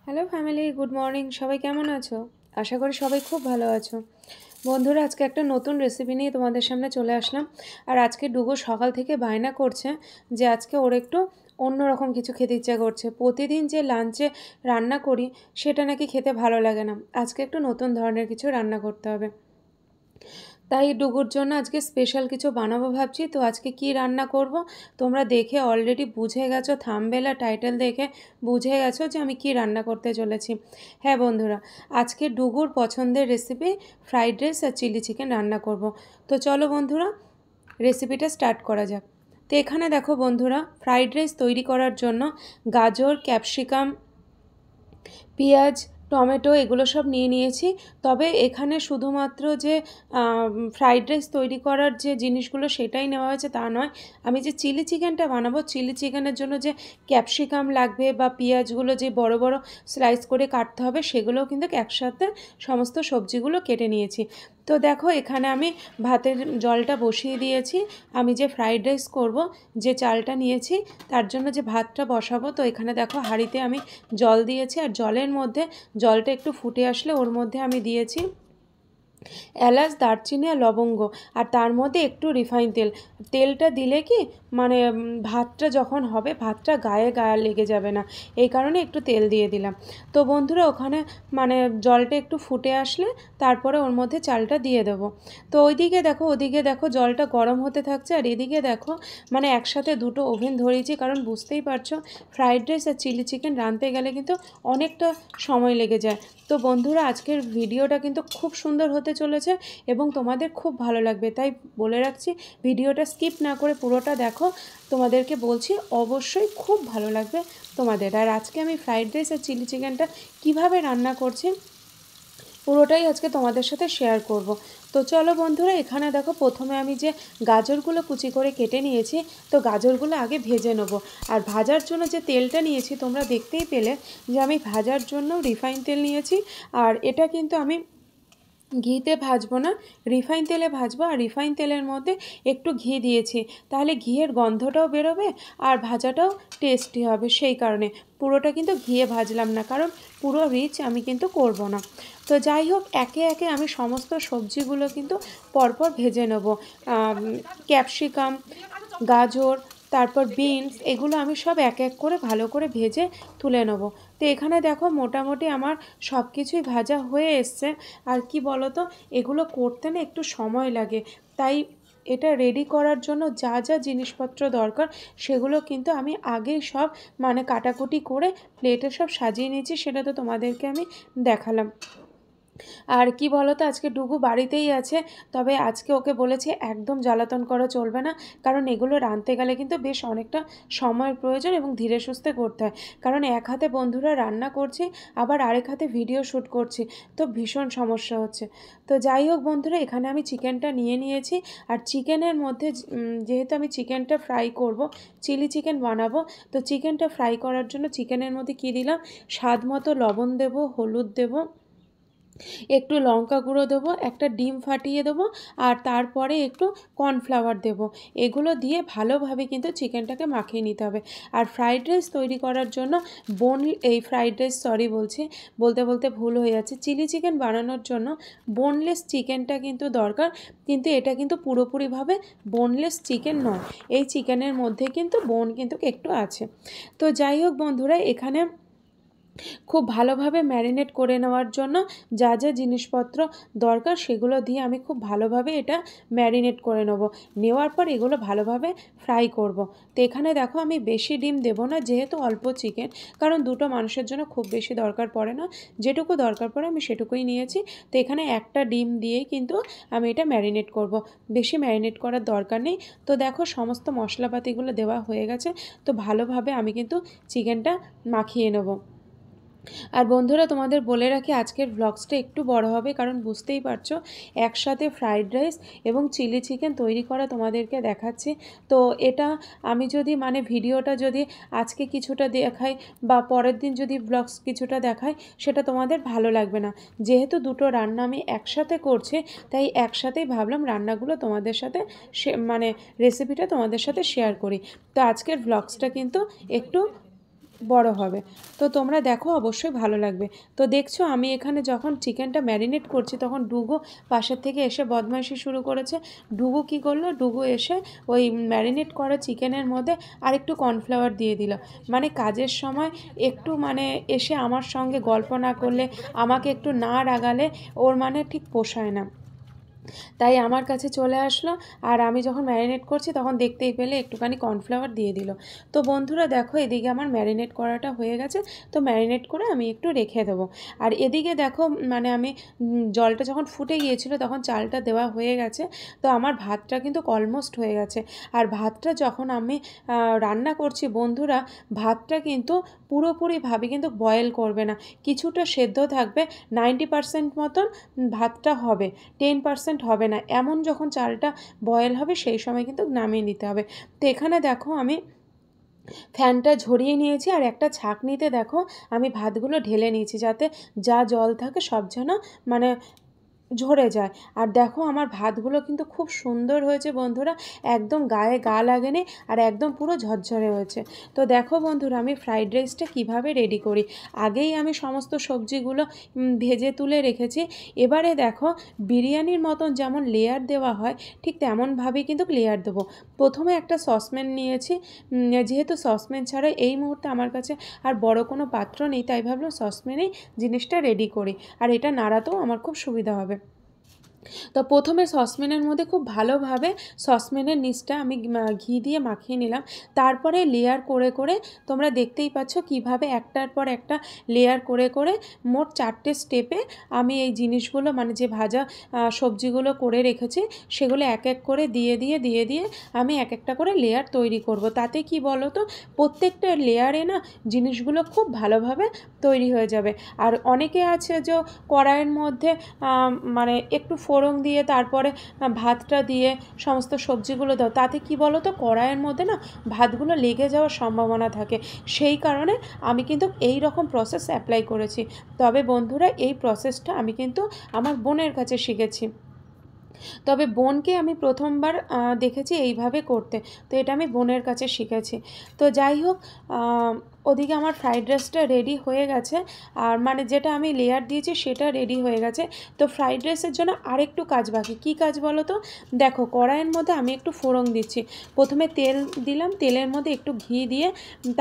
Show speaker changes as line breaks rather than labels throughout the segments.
Hello family, good morning. সবাই কেমন আছো? আশা করি সবাই খুব ভালো আছো। বন্ধুরা, আজকে একটা নতুন রেসিপি নিয়ে তোমাদের সামনে চলে আসলাম। আর আজকে ডুগো সকাল থেকে বায়না করছে যে আজকে ওর একটু অন্যরকম কিছু খেতে ইচ্ছা করছে। প্রতিদিন যে লাঞ্চে রান্না করি সেটা নাকি খেতে ভালো লাগে না। আজকে একটু নতুন ধরনের কিছু রান্না করতে হবে। তাই ডুগুর জন্য আজকে স্পেশাল কিছু বানাবো ভাবছি। তো আজকে কি রান্না করব তোমরা দেখে অলরেডি বুঝে গেছো, থাম্বনেল আর টাইটেল দেখে বুঝে গেছো যে আমি কি রান্না করতে চলেছি। হ্যাঁ বন্ধুরা, আজকে ডুগুর পছন্দের রেসিপি ফ্রাইড রাইস আর চিলি চিকেন রান্না করব। তো চলো বন্ধুরা, রেসিপিটা স্টার্ট করা যাক। তো এখানে দেখো বন্ধুরা, ফ্রাইড রাইস তৈরি করার জন্য গাজর, ক্যাপসিকাম, পেঁয়াজ, টমেটো এগুলো সব নিয়ে নিয়েছি। তবে এখানে শুধুমাত্র যে ফ্রাইড রাইস তৈরি করার যে জিনিসগুলো সেটাই নেওয়া হয়েছে তা নয়। আমি যে চিলি চিকেনটা বানাবো, চিলি চিকেনের জন্য যে ক্যাপসিকাম লাগবে বা পেঁয়াজগুলো যে বড় বড় স্লাইস করে কাটতে হবে সেগুলোও কিন্তু একসাথে সমস্ত সবজিগুলো কেটে নিয়েছি। তো দেখো, এখানে আমি ভাতের জলটা বসিয়ে দিয়েছি। আমি যে ফ্রাইড রাইস করব, যে চালটা নিয়েছি তার জন্য যে ভাতটা বসাবো, তো এখানে দেখো হাঁড়িতে আমি জল দিয়েছি। আর জলের মধ্যে জলটা একটু ফুটে আসলে ওর মধ্যে আমি দিয়েছি এলাচ, দারচিনি আর লবঙ্গ। আর তার মধ্যে একটু রিফাইন তেল। তেলটা দিলে কি মানে ভাতটা যখন হবে ভাতটা গায়ে গায়ে লেগে যাবে না, এই কারণে একটু তেল দিয়ে দিলাম। তো বন্ধুরা, ওখানে মানে জলটা একটু ফুটে আসলে তারপরে ওর মধ্যে চালটা দিয়ে দেবো। তো ওদিকে দেখো জলটা গরম হতে থাকছে। আর এদিকে দেখো মানে একসাথে দুটো ওভেন ধরিয়েছি, কারণ বুঝতেই পারছো ফ্রাইড রাইস আর চিলি চিকেন রাঁধতে গেলে কিন্তু অনেকটা সময় লেগে যায়। তো বন্ধুরা, আজকের ভিডিওটা কিন্তু খুব সুন্দর হতে চলেছে এবং তোমাদের খুব ভালো লাগবে। তাই বলে রাখছি, ভিডিওটা স্কিপ না করে পুরোটা দেখো। তোমাদেরকে বলছি অবশ্যই খুব ভালো লাগবে তোমাদের। আর আজকে আমি ফ্রাইড রাইস আর চিলি চিকেনটা কীভাবে রান্না করছি পুরোটাই আজকে তোমাদের সাথে শেয়ার করব। তো চলো বন্ধুরা, এখানে দেখো প্রথমে আমি যে গাজরগুলো কুচি করে কেটে নিয়েছি, তো গাজরগুলো আগে ভেজে নেব। আর ভাজার জন্য যে তেলটা নিয়েছি তোমরা দেখতেই পেলে যে আমি ভাজার জন্য রিফাইন তেল নিয়েছি। আর এটা কিন্তু আমি ঘিতে ভাজবো না, রিফাইন তেলে ভাজবো। আর রিফাইন তেলের মধ্যে একটু ঘি দিয়েছি, তাহলে ঘিয়ের গন্ধটাও বেরোবে আর ভাজাটাও টেস্টি হবে। সেই কারণে পুরোটা কিন্তু ঘিয়ে ভাজলাম না, কারণ পুরো রিচ আমি কিন্তু করব না। তো যাই হোক, একে একে আমি সমস্ত সবজিগুলো কিন্তু পরপর ভেজে নেব। ক্যাপসিকাম, গাজর, তারপর বিনস, এগুলো আমি সব এক এক করে ভালো করে ভেজে তুলে নেব। তো এখানে দেখো মোটামুটি আমার সব কিছুই ভাজা হয়ে এসছে। আর কি বলো তো, এগুলো করতে না একটু সময় লাগে। তাই এটা রেডি করার জন্য যা যা জিনিসপত্র দরকার সেগুলো কিন্তু আমি আগেই সব মানে কাটাকুটি করে প্লেটে সব সাজিয়ে নিয়েছি, সেটা তো তোমাদেরকে আমি দেখালাম। আর কি বলো তো, আজকে ডুগু বাড়িতেই আছে। তবে আজকে ওকে বলেছি একদম জ্বালাতন করা চলবে না, কারণ এগুলো রাঁধতে গেলে কিন্তু বেশ অনেকটা সময়ের প্রয়োজন এবং ধীরে সুস্থে করতে হয়। কারণ এক হাতে বন্ধুরা রান্না করছি, আবার আরেক হাতে ভিডিও শ্যুট করছি, তো ভীষণ সমস্যা হচ্ছে। তো যাই হোক বন্ধুরা, এখানে আমি চিকেনটা নিয়ে নিয়েছি। আর চিকেনের মধ্যে যেহেতু আমি চিকেনটা ফ্রাই করব, চিলি চিকেন বানাবো, তো চিকেনটা ফ্রাই করার জন্য চিকেনের মধ্যে কী দিলাম, স্বাদ মতো লবণ দেবো, হলুদ দেবো, একটু লঙ্কা গুঁড়ো দেবো, একটা ডিম ফাটিয়ে দেবো, আর তারপরে একটু কর্নফ্লাওয়ার দেবো। এগুলো দিয়ে ভালোভাবে কিন্তু চিকেনটাকে মাখিয়ে নিতে হবে। আর ফ্রাইড রাইস তৈরি করার জন্য বলতে বলতে ভুল হয়ে যাচ্ছে, চিলি চিকেন বানানোর জন্য বোনলেস চিকেনটা কিন্তু দরকার। কিন্তু এটা কিন্তু পুরোপুরিভাবে বোনলেস চিকেন নয়, এই চিকেনের মধ্যে কিন্তু বোন কিন্তু একটু আছে। তো যাই হোক বন্ধুরা, এখানে খুব ভালোভাবে ম্যারিনেট করে নেওয়ার জন্য যা যা জিনিসপত্র দরকার সেগুলো দিয়ে আমি খুব ভালোভাবে এটা ম্যারিনেট করে নেওয়ার পর এগুলো ভালোভাবে ফ্রাই করব। তো এখানে দেখো আমি বেশি ডিম দেব না, যেহেতু অল্প চিকেন, কারণ দুটো মানুষের জন্য খুব বেশি দরকার পড়ে না, যেটুকু দরকার পড়ে আমি সেটুকুই নিয়েছি। তো এখানে একটা ডিম দিয়েই কিন্তু আমি এটা ম্যারিনেট করব, বেশি ম্যারিনেট করার দরকার নেই। তো দেখো সমস্ত মশলাপাতিগুলো দেওয়া হয়ে গেছে। তো ভালোভাবে আমি কিন্তু চিকেনটা মাখিয়ে নেব। আর বন্ধুরা, তোমাদের বলে রাখি আজকের ব্লগসটা একটু বড় হবে, কারণ বুঝতেই পারছো একসাথে ফ্রাইড রাইস এবং চিলি চিকেন তৈরি করা তোমাদেরকে দেখাচ্ছি। তো এটা আমি যদি মানে ভিডিওটা যদি আজকে কিছুটা দেখাই বা পরের দিন যদি ব্লগস কিছুটা দেখাই, সেটা তোমাদের ভালো লাগবে না। যেহেতু দুটো রান্না আমি একসাথে করছি, তাই একসাথেই ভাবলাম রান্নাগুলো তোমাদের সাথে মানে রেসিপিটা তোমাদের সাথে শেয়ার করি। তো আজকের ব্লগসটা কিন্তু একটু বড় হবে। তো তোমরা দেখো, অবশ্যই ভালো লাগবে। তো দেখছো আমি এখানে যখন চিকেনটা ম্যারিনেট করছি তখন ডুগু পাশের থেকে এসে বদমাইশি শুরু করেছে। ডুগু কী করলো, ডুগু এসে ওই ম্যারিনেট করা চিকেনের মধ্যে আরেকটু কর্নফ্লাওয়ার দিয়ে দিল। মানে কাজের সময় একটু মানে এসে আমার সঙ্গে গল্প না করলে, আমাকে একটু না রাগালে ওর মানে ঠিক পোষায় না। তাই আমার কাছে চলে আসলো, আর আমি যখন ম্যারিনেট করছি তখন দেখতেই পেলে একটুখানি কর্নফ্লাওয়ার দিয়ে দিল। তো বন্ধুরা দেখো, এদিকে আমার ম্যারিনেট করাটা হয়ে গেছে। তো ম্যারিনেট করে আমি একটু রেখে দেবো। আর এদিকে দেখো, মানে আমি জলটা যখন ফুটে গিয়েছিল তখন চালটা দেওয়া হয়ে গেছে। তো আমার ভাতটা কিন্তু অলমোস্ট হয়ে গেছে। আর ভাতটা যখন আমি রান্না করছি বন্ধুরা, ভাতটা কিন্তু পুরোপুরিভাবে কিন্তু বয়েল করবে না, কিছুটা সেদ্ধ থাকবে। 90% মতন ভাতটা হবে, 10% হবে না। এমন যখন চালটা বয়েল হবে সেই সময় কিন্তু নামিয়ে নিতে হবে। তো এখানে দেখো আমি ফ্যানটা ঝরিয়ে নিয়েছি, আর একটা ছাঁকনিতে দেখো আমি ভাতগুলো ঢেলে নিয়েছি, যাতে যা জল থাকে সব যেন মানে ঝরে যায়। আর দেখো আমার ভাতগুলো কিন্তু খুব সুন্দর হয়েছে বন্ধুরা, একদম গায়ে গা লাগেনি, আর একদম পুরো ঝরঝরে হয়েছে। তো দেখো বন্ধুরা, আমি ফ্রাইড রাইসটা কীভাবে রেডি করি। আগেই আমি সমস্ত সবজিগুলো ভেজে তুলে রেখেছি। এবারে দেখো, বিরিয়ানির মতন যেমন লেয়ার দেওয়া হয় ঠিক তেমনভাবেই কিন্তু লেয়ার দেবো। প্রথমে একটা সসপ্যান নিয়েছি, যেহেতু সসপ্যান ছাড়া এই মুহূর্তে আমার কাছে আর বড় কোনো পাত্র নেই, তাই ভাবলাম সসপ্যানেই জিনিসটা রেডি করি, আর এটা নাড়াতেও আমার খুব সুবিধা হবে। তো প্রথমে সসপ্যানের মধ্যে খুব ভালোভাবে সসপ্যানের নিচটা আমি ঘি দিয়ে মাখিয়ে নিলাম। তারপরে লেয়ার করে করে তোমরা দেখতেই পাচ্ছ কিভাবে একটার পর একটা লেয়ার করে করে মোট 4টে স্টেপে আমি এই জিনিসগুলো, মানে যে ভাজা সবজিগুলো করে রেখেছি সেগুলো এক এক করে দিয়ে দিয়ে দিয়ে দিয়ে আমি এক একটা করে লেয়ার তৈরি করব। তাতে কি বলো তো, প্রত্যেকটা লেয়ারে না জিনিসগুলো খুব ভালোভাবে তৈরি হয়ে যাবে। আর অনেকে আছে যে কড়াইয়ের মধ্যে মানে একটু ফোড়ন দিয়ে তারপরে ভাতটা দিয়ে সমস্ত সবজিগুলো দাও, তাতে কি বলো তো, কড়াইয়ের মধ্যে না ভাতগুলো লেগে যাওয়ার সম্ভাবনা থাকে। সেই কারণে আমি কিন্তু এই রকম প্রসেস অ্যাপ্লাই করেছি। তবে বন্ধুরা, এই প্রসেসটা আমি কিন্তু আমার বোনের কাছে শিখেছি। তবে বোনকে আমি প্রথমবার দেখেছি এইভাবে করতে। তো এটা আমি বোনের কাছে শিখেছি। তো যাই হোক, ওদিকে আমার ফ্রাইড রাইসটা রেডি হয়ে গেছে, আর মানে যেটা আমি লেয়ার দিয়েছি সেটা রেডি হয়ে গেছে। তো ফ্রাইড রাইসের জন্য আরেকটু কাজ বাকি। কী কাজ বলো তো? দেখো, কড়াইয়ের মধ্যে আমি একটু ফোড়ন দিচ্ছি। প্রথমে তেল দিলাম, তেলের মধ্যে একটু ঘি দিয়ে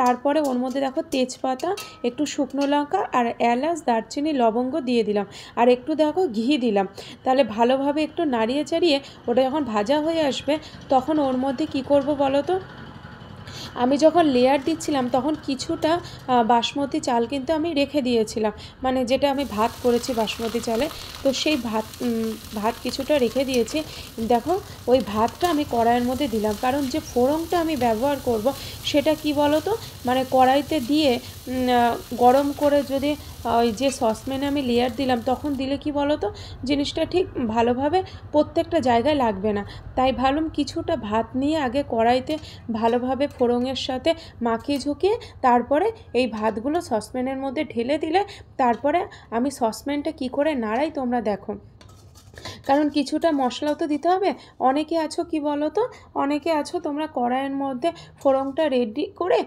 তারপরে ওর মধ্যে দেখো তেজপাতা, একটু শুকনো লঙ্কা আর এলাচ, দারচিনি, লবঙ্গ দিয়ে দিলাম, আর একটু দেখো ঘি দিলাম। তাহলে ভালোভাবে একটু নাড়িয়ে চাড়িয়ে ওটা যখন ভাজা হয়ে আসবে তখন ওর মধ্যে কি করব বলো তো, আমি যখন লেয়ার দিচ্ছিলাম তখন কিছুটা বাসমতি চাল কিন্তু আমি রেখে দিয়েছিলাম, মানে যেটা আমি ভাত করেছি বাসমতি চালে। তো সেই ভাত কিছুটা রেখে দিয়েছি। দেখো, ওই ভাতটা আমি কড়াইয়ের মধ্যে দিলাম, কারণ যে ফোড়নটা আমি ব্যবহার করব সেটা কি বলো তো, মানে কড়াইতে দিয়ে গরম করে যদি ওই যে সসপ্যানে আমি লেয়ার দিলাম তখন দিলে কি বলো তো, জিনিসটা ঠিক ভালোভাবে প্রত্যেকটা জায়গায় লাগবে না। তাই ভাবলাম কিছুটা ভাত নিয়ে আগে কড়াইতে ভালোভাবে ফোড়নের সাথে মাখিয়ে ঝুঁকিয়ে তারপরে এই ভাতগুলো সসপ্যানের মধ্যে ঢেলে দিলে তারপরে আমি সসপ্যানটা কী করে নাড়াই তোমরা দেখো, কারণ কিছুটা মশলাও তো দিতে হবে। অনেকে আছো কি বলো তো, অনেকে আছো তোমরা কড়াইয়ের মধ্যে ফোড়নটা রেডি করে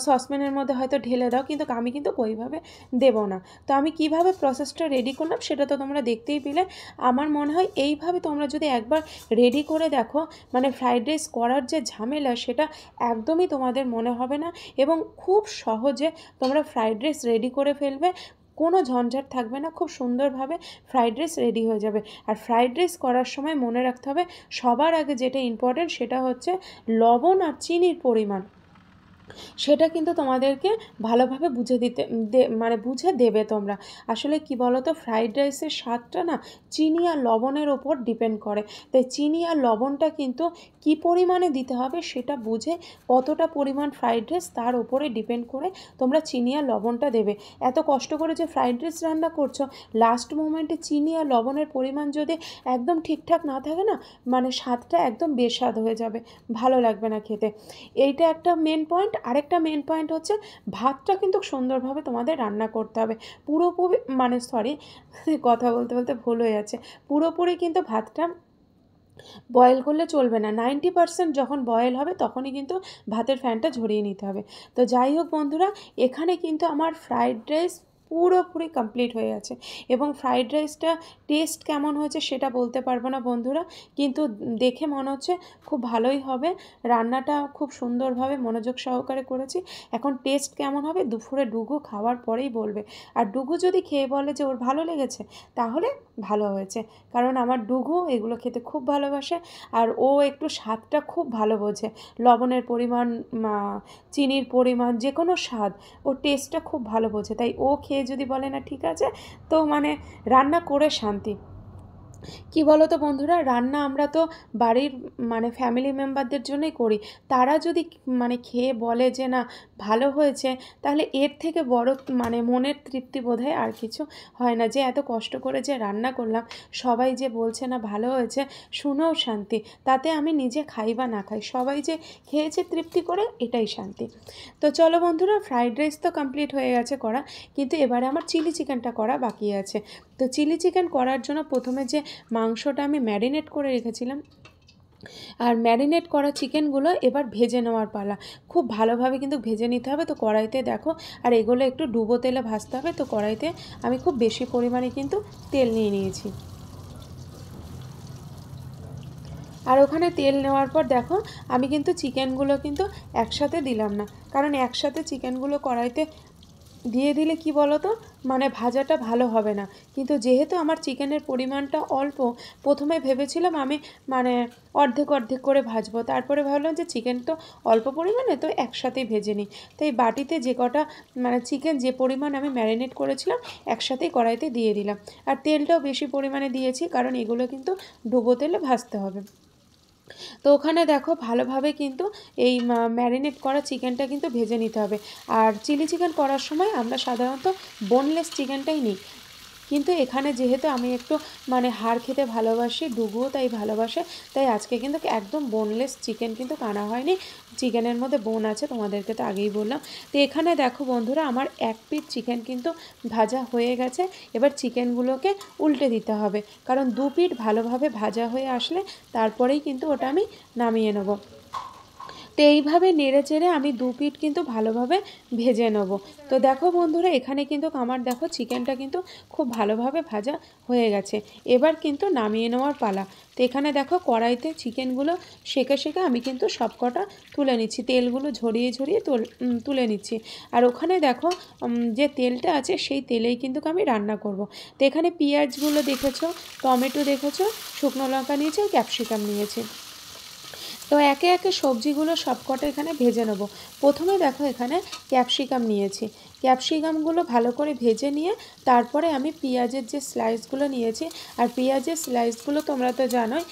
সসপ্যানের মধ্যে হয়তো ঢেলে দাও, কিন্তু আমি কিন্তু ওইভাবে দেবো না। তো আমি কিভাবে প্রসেসটা রেডি করলাম সেটা তো তোমরা দেখতেই পেলে। আমার মনে হয় এইভাবে তোমরা যদি একবার রেডি করে দেখো, মানে ফ্রাইড রাইস করার যে ঝামেলা সেটা একদমই তোমাদের মনে হবে না, এবং খুব সহজে তোমরা ফ্রাইড রাইস রেডি করে ফেলবে। কোনো ঝঞ্ঝাট থাকবে না, খুব সুন্দরভাবে ফ্রাইড রাইস রেডি হয়ে যাবে। আর ফ্রাইড রাইস করার সময় মনে রাখতে হবে, সবার আগে যেটা ইম্পর্টেন্ট সেটা হচ্ছে লবণ আর চিনির পরিমাণ। সেটা কিন্তু তোমাদেরকে ভালোভাবে বুঝে দিতে মানে বুঝে দেবে তোমরা। আসলে কি বলো তো, ফ্রাইড রাইসের স্বাদটা না চিনি আর লবণের ওপর ডিপেন্ড করে। তাই চিনি আর লবণটা কিন্তু কী পরিমাণে দিতে হবে সেটা বুঝে, কতটা পরিমাণ ফ্রাইড রাইস তার ওপরে ডিপেন্ড করে তোমরা চিনি আর লবণটা দেবে। এত কষ্ট করে যে ফ্রাইড রাইস রান্না করছো, লাস্ট মোমেন্টে চিনি আর লবণের পরিমাণ যদি একদম ঠিকঠাক না থাকে না, মানে স্বাদটা একদম বেস্বাদ হয়ে যাবে, ভালো লাগবে না খেতে। এইটা একটা মেন পয়েন্ট। আরেকটা মেন পয়েন্ট হচ্ছে, ভাতটা কিন্তু সুন্দরভাবে তোমাদের রান্না করতে হবে। পুরোপুরি মানে সরি কথা বলতে বলতে ভুল হয়ে যাচ্ছে, পুরোপুরি কিন্তু ভাতটা বয়েল করলে চলবে না, 90% যখন বয়েল হবে তখনই কিন্তু ভাতের ফ্যানটা ঝরিয়ে নিতে হবে। তো যাই হোক বন্ধুরা, এখানে কিন্তু আমার ফ্রাইড রাইস পুরোপুরি কমপ্লিট হয়ে গেছে। এবং ফ্রাইড রাইসটা টেস্ট কেমন হয়েছে সেটা বলতে পারবো না বন্ধুরা, কিন্তু দেখে মনে হচ্ছে খুব ভালোই হবে। রান্নাটা খুব সুন্দরভাবে মনোযোগ সহকারে করেছি। এখন টেস্ট কেমন হবে দুপুরে ডুগু খাওয়ার পরেই বলবে। আর ডুগু যদি খেয়ে বলে যে ওর ভালো লেগেছে, তাহলে ভালো হয়েছে। কারণ আমার ডুগু এগুলো খেতে খুব ভালোবাসে, আর ও একটু স্বাদটা খুব ভালো বোঝে। লবণের পরিমাণ, চিনির পরিমাণ, যে কোনো স্বাদ ওর টেস্টটা খুব ভালো বোঝে। তাই ও খেয়ে যদি বলে না ঠিক আছে, তো মানে রান্না করে শান্তি। কি বলো তো বন্ধুরা, রান্না আমরা তো বাড়ির মানে ফ্যামিলি মেম্বারদের জন্যই করি। তারা যদি মানে খেয়ে বলে যে না ভালো হয়েছে, তাহলে এর থেকে বড় মানে মনের তৃপ্তি বোধহয় আর কিছু হয় না। যে এত কষ্ট করে যে রান্না করলাম, সবাই যে বলছে না ভালো হয়েছে, শুনেও শান্তি। তাতে আমি নিজে খাই বা না খাই, সবাই যে খেয়েছে তৃপ্তি করে, এটাই শান্তি। তো চলো বন্ধুরা, ফ্রাইড রাইস তো কমপ্লিট হয়ে গেছে করা, কিন্তু এবারে আমার চিলি চিকেনটা করা বাকি আছে। তো চিলি চিকেন করার জন্য প্রথমে যে মাংসটা আমি ম্যারিনেট করে রেখেছিলাম, আর ম্যারিনেট করা চিকেনগুলো এবার ভেজে নেওয়ার পালা। খুব ভালোভাবে কিন্তু ভেজে নিতে হবে। তো কড়াইতে দেখো, আর এগুলো একটু ডুবো তেলে ভাজতে হবে। তো কড়াইতে আমি খুব বেশি পরিমাণে কিন্তু তেল নিয়ে নিয়েছি। আর ওখানে তেল নেওয়ার পর দেখো, আমি কিন্তু চিকেনগুলো কিন্তু একসাথে দিলাম না, কারণ একসাথে চিকেনগুলো কড়াইতে দিয়ে দিলে কি বলো তো, মানে ভাজাটা ভালো হবে না। কিন্তু যেহেতু আমার চিকেনের পরিমাণটা অল্প, প্রথমে ভেবেছিলাম আমি মানে অর্ধেক অর্ধেক করে ভাজবো, তারপরে ভাবলাম যে চিকেন তো অল্প পরিমাণে, তো একসাথেই ভেজে নিই। তো এই বাটিতে যে কটা মানে চিকেন যে পরিমাণ আমি ম্যারিনেট করেছিলাম, একসাথেই কড়াইতে দিয়ে দিলাম। আর তেলটাও বেশি পরিমাণে দিয়েছি, কারণ এগুলো কিন্তু ডুবো তেলে ভাজতে হবে। তো ওখানে দেখো ভালোভাবে কিন্তু এই ম্যারিনেট করা চিকেনটা কিন্তু ভেজে নিতে হবে। আর চিলি চিকেন করার সময় আমরা সাধারণত বোনলেস চিকেনটাই নিই, কিন্তু এখানে যেহেতু আমি একটু মানে হাড় খেতে ভালোবাসি, ডুগুও তাই ভালোবাসে, তাই আজকে কিন্তু একদম বোনলেস চিকেন কিন্তু আনা হয়নি। চিকেনের মধ্যে বোন আছে, তোমাদেরকে তো আগেই বললাম। তো এখানে দেখো বন্ধুরা, আমার এক পিস চিকেন কিন্তু ভাজা হয়ে গেছে। এবার চিকেনগুলোকে উল্টে দিতে হবে, কারণ দু পিঠ ভালোভাবে ভাজা হয়ে আসলে তারপরেই কিন্তু ওটা আমি নামিয়ে নেব। তো এইভাবে নেড়ে চেড়ে আমি দু পিঠ কিন্তু ভালোভাবে ভেজে নেব। তো দেখো বন্ধুরা, এখানে কিন্তু আমার দেখো চিকেনটা কিন্তু খুব ভালোভাবে ভাজা হয়ে গেছে। এবার কিন্তু নামিয়ে নেওয়ার পালা। তো এখানে দেখো কড়াইতে চিকেনগুলো সেঁকে সেঁকে আমি কিন্তু সব কটা তুলে নিচ্ছি, তেলগুলো ঝরিয়ে ঝরিয়ে তুলে নিচ্ছি। আর ওখানে দেখো যে তেলটা আছে, সেই তেলেই কিন্তু আমি রান্না করব। তো এখানে পেঁয়াজগুলো দেখেছো, টমেটো দেখেছো, শুকনো লঙ্কা নিয়েছি, ক্যাপসিকাম নিয়েছি। তো একে একে সবজিগুলো সবকটা এখানে ভেজে নেব। প্রথমে দেখো এখানে ক্যাপসিকাম নিয়েছি, ক্যাপসিকামগুলো ভালো করে ভেজে নিয়ে তারপরে আমি পেঁয়াজের যে স্লাইসগুলো নিয়েছি। আর পেঁয়াজের স্লাইসগুলো তোমরা তো জানোই,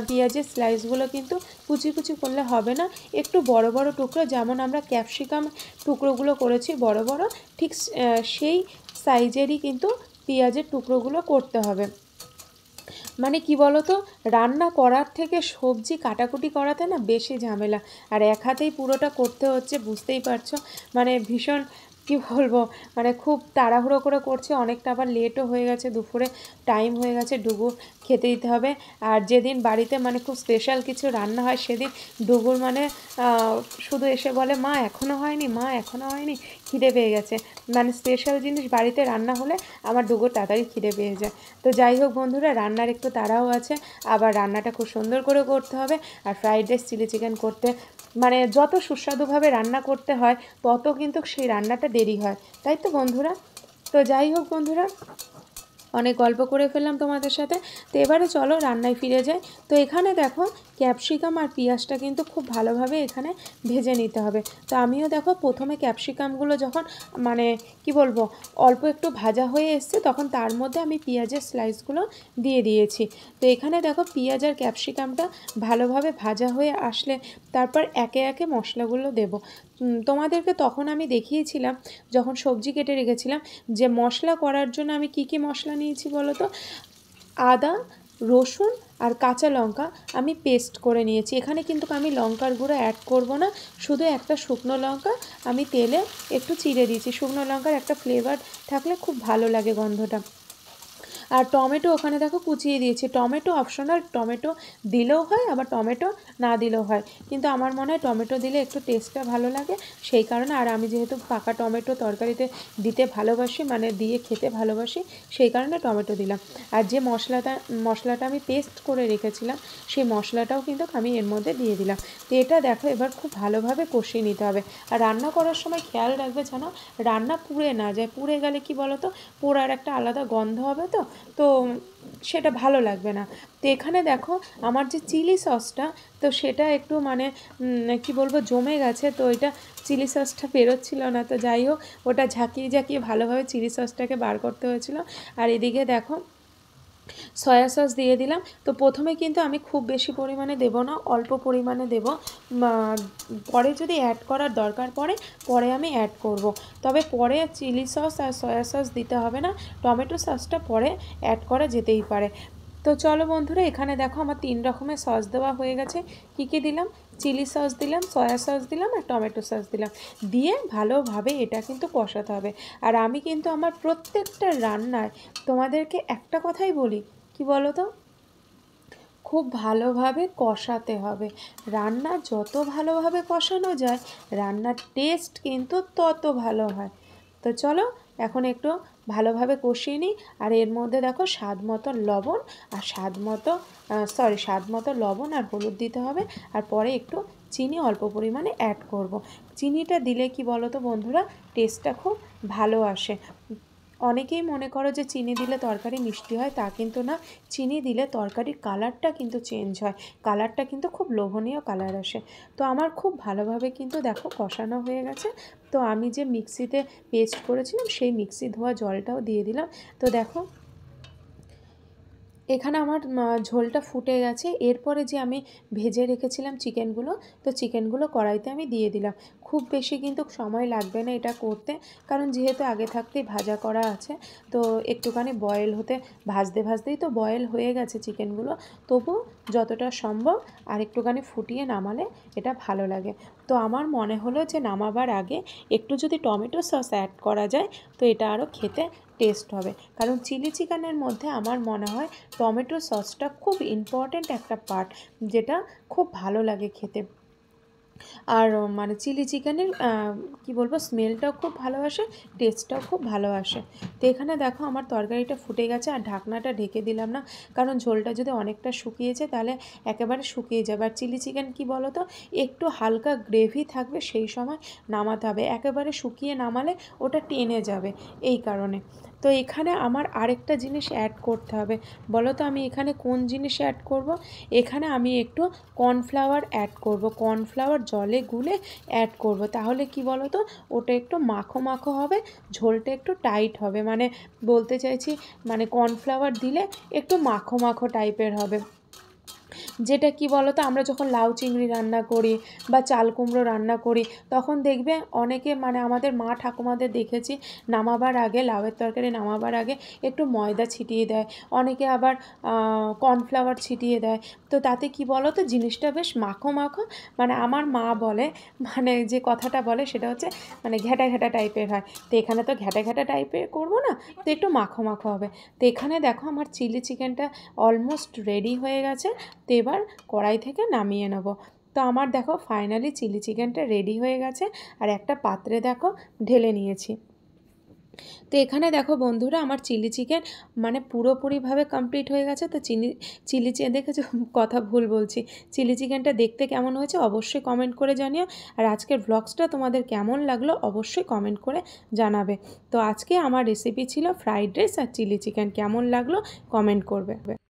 পেঁয়াজের স্লাইসগুলো কিন্তু কুচি কুচি করলে হবে না, একটু বড় বড় টুকরো, যেমন আমরা ক্যাপসিকাম টুকরোগুলো করেছি বড় বড়, ঠিক সেই সাইজেরই কিন্তু পেঁয়াজের টুকরোগুলো করতে হবে। মানে কি বলো তো, রান্না করার থেকে সবজি কাটাকুটি করাতে না বেশি ঝামেলা, আর এক হাতেই পুরোটা করতে হচ্ছে, বুঝতেই পারছো। মানে ভীষণ কি বলবো, মানে খুব তাড়াহুড়ো করে করছে, অনেকটা আবার লেটও হয়ে গেছে, দুপুরে টাইম হয়ে গেছে, ডুগু খেতে দিতে হবে। আর যেদিন বাড়িতে মানে খুব স্পেশাল কিছু রান্না হয়, সেদিন ডুগুর মানে শুধু এসে বলে মা এখনও হয়নি, মা এখনও হয়নি, খিদে পেয়ে গেছে। মানে স্পেশাল জিনিস বাড়িতে রান্না হলে আমার ডুগুর তাড়াতাড়ি খিদে পেয়ে যায়। তো যাই হোক বন্ধুরা, রান্নার একটু তাড়াও আছে, আবার রান্নাটা খুব সুন্দর করে করতে হবে। আর ফ্রাইড রাইস চিলি চিকেন করতে মানে যত সুস্বাদুভাবে রান্না করতে হয়, তত কিন্তু সেই রান্নাটা দেরি হয়, তাই তো বন্ধুরা? তো যাই হোক বন্ধুরা, অনেক গল্প করে ফেললাম তোমাদের সাথে। তো এবারে চলো রান্নায় ফিরে যাই। তো এখানে দেখো ক্যাপসিকাম আর পেঁয়াজটা কিন্তু খুব ভালোভাবে এখানে ভেজে নিতে হবে। তো আমিও দেখো প্রথমে ক্যাপসিকামগুলো যখন মানে কি বলবো অল্প একটু ভাজা হয়ে এসছে, তখন তার মধ্যে আমি পেঁয়াজের স্লাইসগুলো দিয়ে দিয়েছি। তো এখানে দেখো পেঁয়াজ আর ক্যাপসিকামটা ভালোভাবে ভাজা হয়ে আসলে তারপর একে একে মশলাগুলো দেব। তোমাদেরকে তখন আমি দেখিয়েছিলাম যখন সবজি কেটে রেখেছিলাম, যে মশলা করার জন্য আমি কি কি মশলা নিয়েছি বলো তো। আদা, রসুন আর কাঁচা লঙ্কা আমি পেস্ট করে নিয়েছি। এখানে কিন্তু আমি লঙ্কার গুঁড়ো অ্যাড করব না, শুধু একটা শুকনো লঙ্কা আমি তেলে একটু চিড়ে দিয়েছি। শুকনো লঙ্কার একটা ফ্লেভার থাকলে খুব ভালো লাগে গন্ধটা। আর টমেটো ওখানে দেখো কুচিয়ে দিয়েছি। টমেটো অপশনাল, টমেটো দিলেও হয় আবার টমেটো না দিলেও হয়, কিন্তু আমার মনে হয় টমেটো দিলে একটু টেস্টটা ভালো লাগে, সেই কারণে। আর আমি যেহেতু পাকা টমেটো তরকারিতে দিতে ভালোবাসি, মানে দিয়ে খেতে ভালোবাসি, সেই কারণে টমেটো দিলাম। আর যে মশলাটা আমি পেস্ট করে রেখেছিলাম, সেই মশলাটাও কিন্তু আমি এর মধ্যে দিয়ে দিলাম। তো এটা দেখো এবার খুব ভালোভাবে কষিয়ে নিতে হবে। আর রান্না করার সময় খেয়াল রাখবে যেন রান্না পুড়ে না যায়। পুড়ে গেলে কি বলো তো, পোড়ার একটা আলাদা গন্ধ হবে, তো তো সেটা ভালো লাগবে না। তো এখানে দেখো আমার যে চিলি সসটা, তো সেটা একটু মানে কি বলবো জমে গেছে, তো এটা চিলি সসটা বেরোচ্ছিল না। তো যাই হোক, ওটা ঝাঁকিয়ে ঝাঁকিয়ে ভালোভাবে চিলি সসটাকে বার করতে হয়েছিল। আর এদিকে দেখো সয়া সস দিয়ে দিলাম। তো প্রথমে কিন্তু আমি খুব বেশি পরিমাণে দেবো না, অল্প পরিমাণে দেবো। পরে যদি অ্যাড করার দরকার পরে আমি অ্যাড করব। তবে পরে চিলি সস আর সয়া সস দিতে হবে না, টমেটো সসটা পরে অ্যাড করা যেতেই পারে। তো চলো বন্ধুরা, এখানে দেখো আমার 3 রকমের সস দেওয়া হয়ে গেছে। কী কী দিলাম? চিলি সস দিলাম, সয়া সস দিলাম আর টমেটো সস দিলাম। দিয়ে ভালোভাবে এটা কিন্তু কষাতে হবে। আর আমি কিন্তু আমার প্রত্যেকটা রান্নায় তোমাদেরকে একটা কথাই বলি, কি বলো তো, খুব ভালোভাবে কষাতে হবে। রান্না যত ভালোভাবে কষানো যায়, রান্নার টেস্ট কিন্তু তত ভালো হয়। তো চলো এখন একটু ভালোভাবে কষিয়ে নিই। আর এর মধ্যে দেখো স্বাদ মতো লবণ আর স্বাদ মতো লবণ আর হলুদ দিতে হবে। আর পরে একটু চিনি অল্প পরিমাণে অ্যাড করব। চিনিটা দিলে কি বলো তো বন্ধুরা, টেস্টটা খুব ভালো আসে। অনেকেই মনে করো যে চিনি দিলে তরকারি মিষ্টি হয়, তা কিন্তু না। চিনি দিলে তরকারির কালারটা কিন্তু চেঞ্জ হয়, কালারটা কিন্তু খুব লোভনীয় কালার আসে। তো আমার খুব ভালোভাবে কিন্তু দেখো কষানো হয়ে গেছে। তো আমি যে মিক্সিতে পেস্ট করেছিলাম, সেই মিক্সি ধোয়া জলটাও দিয়ে দিলাম। তো দেখো এখানে আমার ঝোলটা ফুটে গেছে। এরপরে যে আমি ভেজে রেখেছিলাম চিকেনগুলো, তো চিকেনগুলো কড়াইতে আমি দিয়ে দিলাম। খুব বেশি কিন্তু সময় লাগবে না এটা করতে, কারণ যেহেতু আগে থাকতেই ভাজা করা আছে। তো একটুখানি বয়েল হতে ভাজতেই তো বয়েল হয়ে গেছে চিকেনগুলো। তবু যতটা সম্ভব আর একটুখানি ফুটিয়ে নামালে এটা ভালো লাগে। তো আমার মনে হলো যে নামাবার আগে একটু যদি টমেটো সস অ্যাড করা যায়, তো এটা আরও খেতে টেস্ট হবে। কারণ চিলি চিকেনের মধ্যে আমার মনে হয় টমেটো সসটা খুব ইম্পর্ট্যান্ট একটা পার্ট, যেটা খুব ভালো লাগে খেতে। আর মানে চিলি চিকেনের কি বলবো, স্মেলটাও খুব ভালো আসে, টেস্টটাও খুব ভালো আসে। তো এখানে দেখো আমার তরকারিটা ফুটে গেছে। আর ঢাকনাটা ঢেকে দিলাম না, কারণ ঝোলটা যদি অনেকটা শুকিয়েছে তাহলে একেবারে শুকিয়ে যাবে। আর চিলি চিকেন কি বলো তো, একটু হালকা গ্রেভি থাকবে, সেই সময় নামাতে হবে। একেবারে শুকিয়ে নামালে ওটা টেনে যাবে, এই কারণে। তো এখানে আমার আরেকটা জিনিস অ্যাড করতে হবে। বলো তো আমি এখানে কোন জিনিস অ্যাড করব? এখানে আমি একটু কর্নফ্লাওয়ার অ্যাড করব। কর্নফ্লাওয়ার জলে গুলে অ্যাড করব। তাহলে কি বলো তো, ওটা একটু মাখো মাখো হবে, ঝোলটা একটু টাইট হবে। মানে বলতে চাইছি, মানে কর্নফ্লাওয়ার দিলে একটু মাখো মাখো টাইপের হবে। যেটা কি বলো তো, আমরা যখন লাউ চিংড়ি রান্না করি বা চাল কুমড়ো রান্না করি, তখন দেখবে অনেকে, মানে আমাদের মা ঠাকুমাদের দেখেছি, নামাবার আগে, লাউয়ের তরকারি নামাবার আগে একটু ময়দা ছিটিয়ে দেয়, অনেকে আবার কর্নফ্লাওয়ার ছিটিয়ে দেয়। তো তাতে কি বলো তো, জিনিসটা বেশ মাখো মাখো, মানে আমার মা বলে, মানে যে কথাটা বলে সেটা হচ্ছে মানে ঘ্যাটা ঘ্যাটা টাইপের হয়। তো এখানে তো ঘ্যাটা ঘ্যাটা টাইপের করবো না, তো একটু মাখো মাখো হবে। তো এখানে দেখো আমার চিলি চিকেনটা অলমোস্ট রেডি হয়ে গেছে। তো এবার কড়াই থেকে নামিয়ে নেব। তো আমার দেখো ফাইনালি চিলি চিকেনটা রেডি হয়ে গেছে। আর একটা পাত্রে দেখো ঢেলে নিয়েছি। তো এখানে দেখো বন্ধুরা, আমার চিলি চিকেন মানে পুরোপুরিভাবে কমপ্লিট হয়ে গেছে। তো চিলি চিকেন দেখেছো, কথা ভুল বলছি, চিলি চিকেনটা দেখতে কেমন হয়েছে অবশ্যই কমেন্ট করে জানিও। আর আজকের ভ্লগসটা তোমাদের কেমন লাগলো অবশ্যই কমেন্ট করে জানাবে। তো আজকে আমার রেসিপি ছিল ফ্রাইড রাইস আর চিলি চিকেন। কেমন লাগলো কমেন্ট করবে।